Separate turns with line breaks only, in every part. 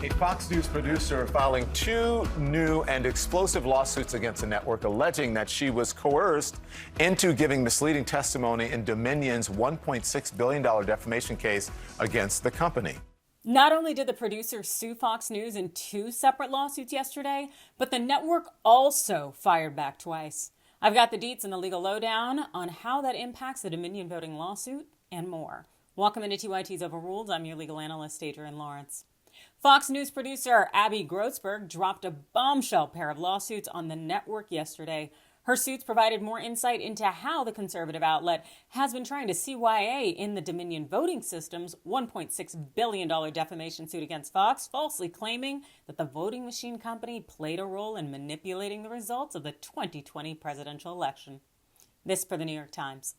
A Fox News producer filing two new and explosive lawsuits against the network, alleging that she was coerced into giving misleading testimony in Dominion's $1.6 billion defamation case against the company.
Not only did the producer sue Fox News in two separate lawsuits yesterday, but the network also fired back twice. I've got the deets and the legal lowdown on how that impacts the Dominion voting lawsuit and more. Welcome into TYT's Overruled. I'm your legal analyst, Adrienne Lawrence. Fox News producer Abby Grossberg dropped a bombshell pair of lawsuits on the network yesterday. Her suits provided more insight into how the conservative outlet has been trying to CYA in the Dominion voting system's $1.6 billion defamation suit against Fox, falsely claiming that the voting machine company played a role in manipulating the results of the 2020 presidential election. This per the New York Times.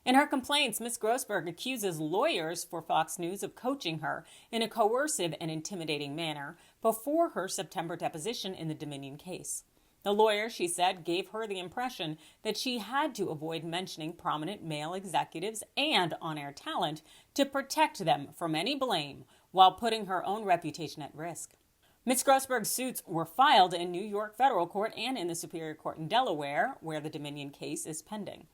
In her complaints, Ms. Grossberg accuses lawyers for Fox News of coaching her in a coercive and intimidating manner before her September deposition in the Dominion case. The lawyer, she said, gave her the impression that she had to avoid mentioning prominent male executives and on-air talent to protect them from any blame while putting her own reputation at risk. Ms. Grossberg's suits were filed in New York federal court and in the Superior Court in Delaware, where the Dominion case is pending.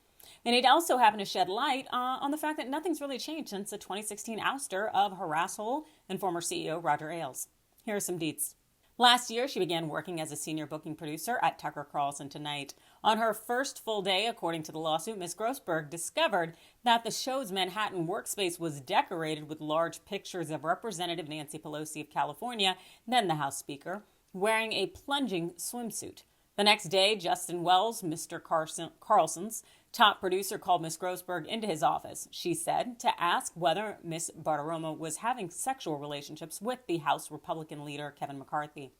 And it also happened to shed light on the fact that nothing's really changed since the 2016 ouster of harasshole and former CEO Roger Ailes. Here are some deets. Last year, she began working as a senior booking producer at Tucker Carlson Tonight. On her first full day, according to the lawsuit, Ms. Grossberg discovered that the show's Manhattan workspace was decorated with large pictures of Representative Nancy Pelosi of California, then the House Speaker, wearing a plunging swimsuit. The next day, Justin Wells, Mr. Carlson's top producer, called Ms. Grossberg into his office, she said, to ask whether Ms. Bartiromo was having sexual relationships with the House Republican leader, Kevin McCarthy.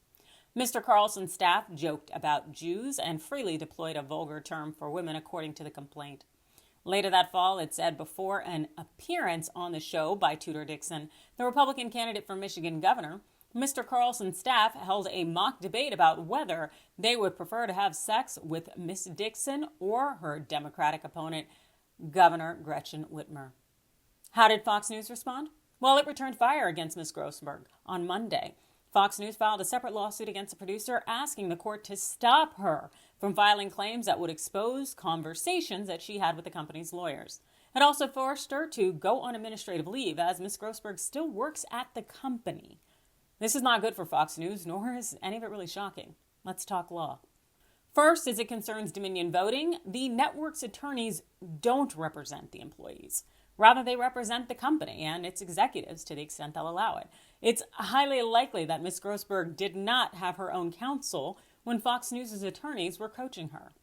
Mr. Carlson's staff joked about Jews and freely deployed a vulgar term for women, according to the complaint. Later that fall, it said before an appearance on the show by Tudor Dixon, the Republican candidate for Michigan governor, Mr. Carlson's staff held a mock debate about whether they would prefer to have sex with Miss Dixon or her Democratic opponent, Governor Gretchen Whitmer. How did Fox News respond? Well, it returned fire against Ms. Grossberg on Monday. Fox News filed a separate lawsuit against the producer, asking the court to stop her from filing claims that would expose conversations that she had with the company's lawyers. It also forced her to go on administrative leave, as Ms. Grossberg still works at the company. This is not good for Fox News, nor is any of it really shocking. Let's talk law. First, as it concerns Dominion voting, the network's attorneys don't represent the employees. Rather, they represent the company and its executives to the extent they'll allow it. It's highly likely that Ms. Grossberg did not have her own counsel when Fox News' attorneys were coaching her.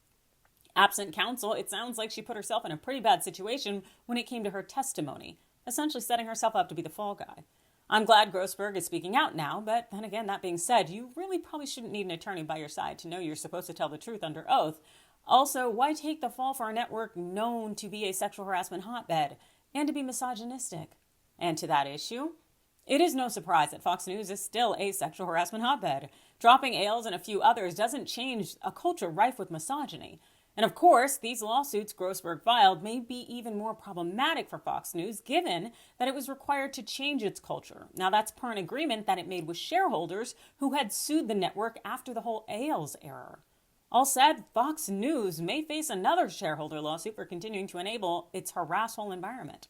Absent counsel, it sounds like she put herself in a pretty bad situation when it came to her testimony, essentially setting herself up to be the fall guy. I'm glad Grossberg is speaking out now, but then again, that being said, you really probably shouldn't need an attorney by your side to know you're supposed to tell the truth under oath. Also, why take the fall for a network known to be a sexual harassment hotbed and to be misogynistic? And to that issue, it is no surprise that Fox News is still a sexual harassment hotbed. Dropping Ailes and a few others doesn't change a culture rife with misogyny. And of course, these lawsuits Grossberg filed may be even more problematic for Fox News, given that it was required to change its culture. Now, that's per an agreement that it made with shareholders who had sued the network after the whole Ailes error. All said, Fox News may face another shareholder lawsuit for continuing to enable its harasshole environment.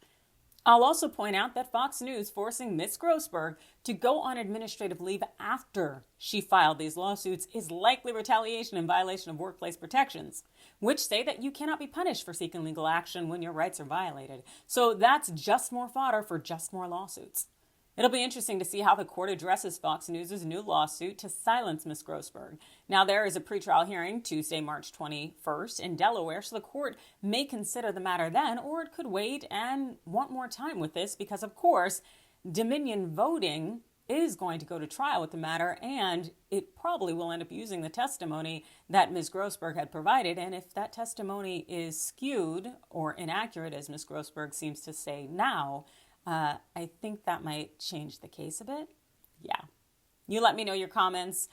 I'll also point out that Fox News forcing Ms. Grossberg to go on administrative leave after she filed these lawsuits is likely retaliation in violation of workplace protections, which say that you cannot be punished for seeking legal action when your rights are violated. So that's just more fodder for just more lawsuits. It'll be interesting to see how the court addresses Fox News' new lawsuit to silence Ms. Grossberg. Now, there is a pretrial hearing Tuesday, March 21st in Delaware, so the court may consider the matter then, or it could wait and want more time with this because, of course, Dominion voting is going to go to trial with the matter, and it probably will end up using the testimony that Ms. Grossberg had provided. And if that testimony is skewed or inaccurate, as Ms. Grossberg seems to say now, I think that might change the case a bit. Yeah. You let me know your comments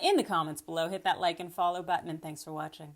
in the comments below. Hit that like and follow button, and thanks for watching.